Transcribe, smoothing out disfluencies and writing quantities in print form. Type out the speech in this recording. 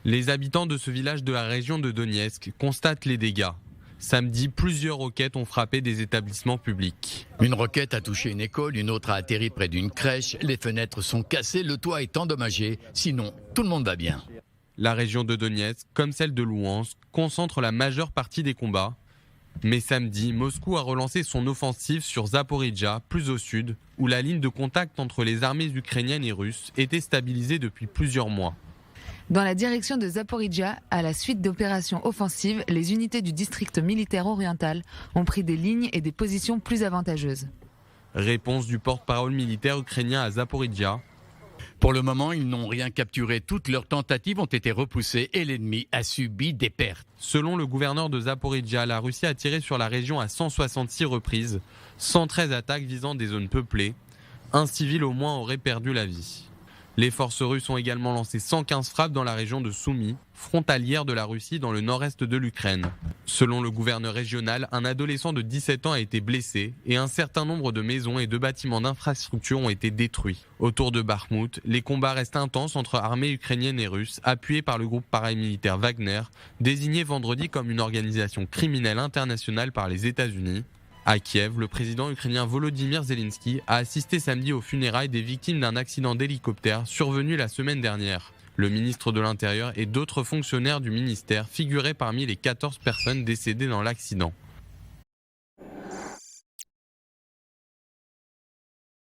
Les habitants de ce village de la région de Donetsk constatent les dégâts. Samedi, plusieurs roquettes ont frappé des établissements publics. Une roquette a touché une école, une autre a atterri près d'une crèche. Les fenêtres sont cassées, le toit est endommagé. Sinon, tout le monde va bien. La région de Donetsk, comme celle de Louhansk, concentre la majeure partie des combats. Mais samedi, Moscou a relancé son offensive sur Zaporijia, plus au sud, où la ligne de contact entre les armées ukrainiennes et russes était stabilisée depuis plusieurs mois. Dans la direction de Zaporijia, à la suite d'opérations offensives, les unités du district militaire oriental ont pris des lignes et des positions plus avantageuses. Réponse du porte-parole militaire ukrainien à Zaporijia. Pour le moment, ils n'ont rien capturé. Toutes leurs tentatives ont été repoussées et l'ennemi a subi des pertes. Selon le gouverneur de Zaporijia, la Russie a tiré sur la région à 166 reprises, 113 attaques visant des zones peuplées. Un civil au moins aurait perdu la vie. Les forces russes ont également lancé 115 frappes dans la région de Soumy, frontalière de la Russie dans le nord-est de l'Ukraine. Selon le gouverneur régional, un adolescent de 17 ans a été blessé et un certain nombre de maisons et de bâtiments d'infrastructure ont été détruits. Autour de Bakhmout, les combats restent intenses entre armées ukrainiennes et russes, appuyées par le groupe paramilitaire Wagner, désigné vendredi comme une organisation criminelle internationale par les États-Unis. À Kiev, le président ukrainien Volodymyr Zelensky a assisté samedi aux funérailles des victimes d'un accident d'hélicoptère survenu la semaine dernière. Le ministre de l'Intérieur et d'autres fonctionnaires du ministère figuraient parmi les 14 personnes décédées dans l'accident.